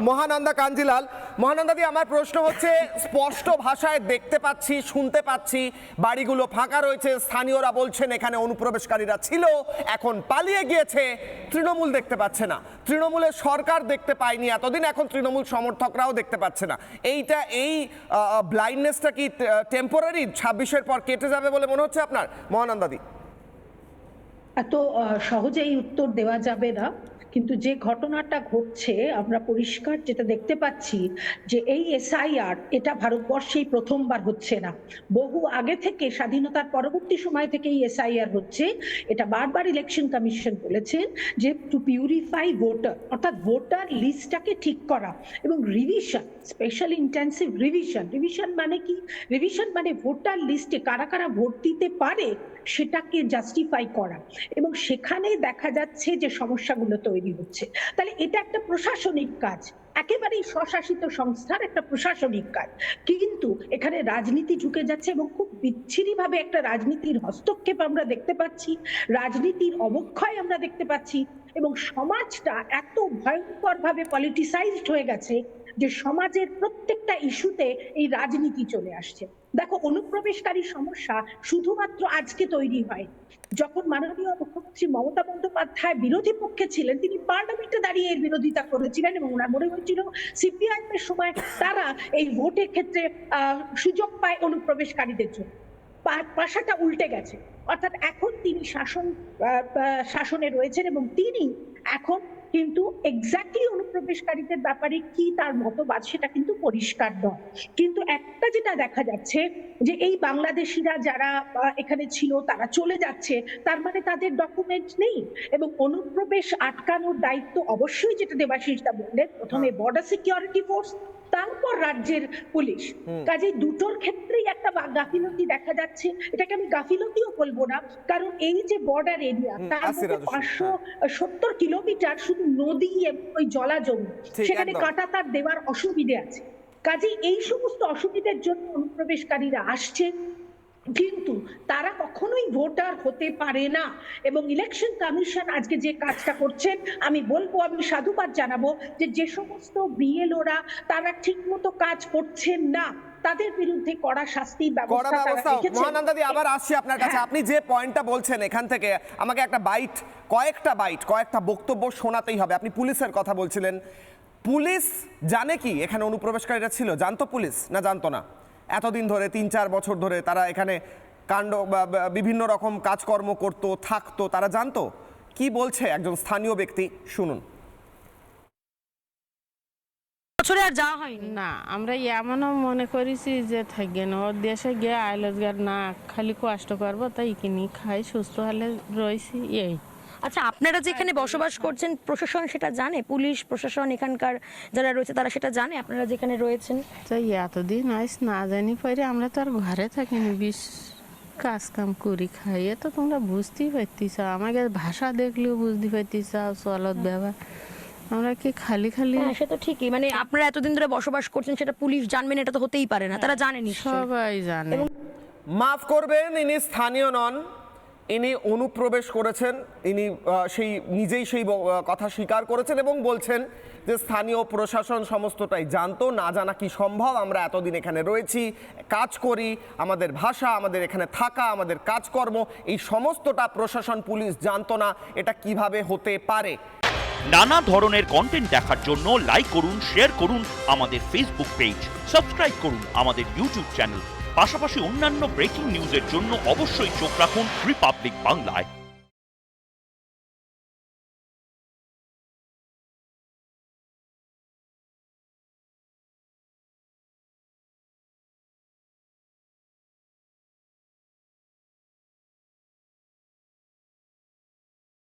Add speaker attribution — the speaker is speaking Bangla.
Speaker 1: মহানন্দা কাঞ্জিলাল, মহানন্দাদি, আমার প্রশ্ন হচ্ছে, স্পষ্ট ভাষায় দেখতে পাচ্ছি, শুনতে পাচ্ছি, বাড়িগুলো ফাঁকা রয়েছে, স্থানীয়রা বলছেন এখানে অনুপ্রবেশকারীরা ছিল, এখন পালিয়ে গিয়েছে, তৃণমূল দেখতে পাচ্ছে না, তৃণমূলের সরকার দেখতে পায়নি এতদিন, এখন তৃণমূল সমর্থকরাও দেখতে পাচ্ছে না। এই ব্লাইন্ডনেসটা কি টেম্পোরারি, 26-এর পর কেটে যাবে বলে মনে হচ্ছে আপনার, মহানন্দাদি?
Speaker 2: এত সহজেই উত্তর দেওয়া যাবে না, কিন্তু যে ঘটনাটা ঘটছে আমরা পরিষ্কার যেটা দেখতে পাচ্ছি যে এই এসআইআর এটা ভারতবর্ষেই প্রথমবার হচ্ছে না, বহু আগে থেকে, স্বাধীনতার পরবর্তী সময় থেকে এই এসআইআর হচ্ছে। এটা বারবার ইলেকশন কমিশন বলেছেন যে টু পিউরিফাই ভোটার, অর্থাৎ ভোটার লিস্টটাকে ঠিক করা এবং রিভিশন, স্পেশাল ইন্টেন্সিভ রিভিশন মানে কি? রিভিশন মানে ভোটার লিস্টে কারা কারা ভোট দিতে পারে সেটাকে জাস্টিফাই করা, এবং সেখানে দেখা যাচ্ছে যে সমস্যাগুলো তৈরি হচ্ছে। তাহলে এটা একটা প্রশাসনিক কাজ, একেবারেই স্বশাসিত সংস্থার একটা প্রশাসনিক কাজ, কিন্তু এখানে রাজনীতি ঢুকে যাচ্ছে এবং খুব বিচ্ছিরি ভাবে একটা রাজনীতির হস্তক্ষেপ আমরা দেখতে পাচ্ছি, রাজনীতির অবক্ষয় আমরা দেখতে পাচ্ছি, এবং সমাজটা এত ভয়ঙ্কর ভাবে পলিটিসাইজড হয়ে গেছে যে সমাজের প্রত্যেকটা ইস্যুতে এই রাজনীতি চলে আসছে। দেখো, অনুপ্রবেশকারী সমস্যা শুধুমাত্র আজকে তৈরি হয়। যখন মাননীয় মুখ্যমন্ত্রী মমতা বন্দ্যোপাধ্যায় বিরোধী পক্ষে ছিলেন, তিনি পার্লামেন্টে দাঁড়িয়ে এর বিরোধিতা করেছিলেন এবং ওনার মনে হয়েছিল সিপিআইএম এর সময় তারা এই ভোটের ক্ষেত্রে সুযোগ পায় অনুপ্রবেশকারীদের জন্য। পাশাটা উল্টে গেছে, অর্থাৎ এখন তিনি শাসনে রয়েছেন এবং তিনি এখন কিন্তু এক্স্যাক্টলি অনুপ্রবেশকারীদের ব্যাপারে কি তার মতবাদ সেটা কিন্তু পরিষ্কার নয়। কিন্তু একটা যেটা দেখা যাচ্ছে যে এই বাংলাদেশিরা যারা এখানে ছিল তারা চলে যাচ্ছে, তার মানে তাদের ডকুমেন্ট নেই, এবং অনুপ্রবেশ আটকানোর দায়িত্ব অবশ্যই, যেটা দেবাশিস দা বললেন, প্রথমে বর্ডার সিকিউরিটি ফোর্স, তারপর রাজ্যের পুলিশ। কাজে দুটোর ক্ষেত্রেই একটা গাফিলতি দেখা যাচ্ছে। এটাকে আমি গাফিলতিও বলবো না, কারণ এই যে বর্ডার এরিয়া, তার মধ্যে 570 কিলোমিটার শুধু নদী এবং ওই জলাজমি, সেখানে কাঁটাতার দেওয়ার অসুবিধে আছে। কাজে এই সমস্ত অসুবিধার জন্য অনুপ্রবেশকারীরা আসছে, কিন্তু তারা কখনোই ভোটার হতে পারে না। এবং ইলেকশন কমিশন আজকে যে কাজটা করছেন, আমি বলবো, আমি সাধুবাদ জানাবো যে সমস্ত বিএলওরা তারা ঠিকমতো কাজ করছেন না, তাদের বিরুদ্ধে কড়া শাস্তির ব্যবস্থা।
Speaker 1: মহানন্দাদি, আবার আসছি আপনার কাছে। আপনি যে পয়েন্টটা বলছেন, এখান থেকে আমাকে কয়েকটা বক্তব্য শোনাতেই হবে। আপনি পুলিশের কথা বলছিলেন, পুলিশ জানে কি এখানে অনুপ্রবেশকারীরা ছিল? জানতো পুলিশ না জানতো না? এতদিন ধরে, 3-4 বছর ধরে তারা এখানে কাণ্ড বা বিভিন্ন রকম কাজকর্ম করতো, থাকতো, তারা জানতো? কি বলছে একজন স্থানীয় ব্যক্তি, শুনুন।
Speaker 3: বছরে আর যাওয়া হয়নি
Speaker 4: না, আমরা এমনও মনে করেছি যে থাকবেন ওর দেশে গিয়ে আইলসগার না খালি কষ্ট করবো, তাই কিনি খাই, সুস্থ হলে রয়েছি এই।
Speaker 3: আচ্ছা, আপনারা যেখানে বসবাস করছেন প্রশাসন সেটা জানে? পুলিশ প্রশাসন এখানকার যারা রয়েছে তারা সেটা জানে আপনারা যেখানে রয়েছেন?
Speaker 4: তাই এতদিন আইস না জানি পারি, আমরা তো আর ঘরে থাকিনি, কাজ কাম করি খাই, তো তোমরা বুঝতেই পারতিস, আমাকে ভাষা দেখলেও বুঝতে পারতিস, চলত ব্যবহার, আমরা কি খালি খালি।
Speaker 3: সে তো ঠিকই, মানে আপনারা এতদিন ধরে বসবাস করছেন, সেটা পুলিশ জানবেন এটা তো হতেই পারে না, তারা জানেনি?
Speaker 4: সবাই জানে।
Speaker 1: মাফ করবেন, ইনি স্থানীয় নন, ইনি অনুপ্রবেশ করেছেন, ইনি নিজেই সেই কথা স্বীকার করেছেন এবং বলছেন যে স্থানীয় প্রশাসন সমস্তটাই জানতো, না জানা কি সম্ভব, আমরা এতদিন এখানে রয়েছি, কাজ করি, আমাদের ভাষা, আমাদের এখানে থাকা, আমাদের কাজকর্ম, এই সমস্তটা প্রশাসন পুলিশ জানতো না, এটা কিভাবে হতে পারে?
Speaker 5: নানা ধরনের কন্টেন্ট দেখার জন্য লাইক করুন, শেয়ার করুন আমাদের ফেসবুক পেজ, সাবস্ক্রাইব করুন আমাদের ইউটিউব চ্যানেল, পাশাপাশি অন্যান্য ব্রেকিং নিউজের জন্য অবশ্যই চোখ রাখুন রিপাবলিক বাংলায়।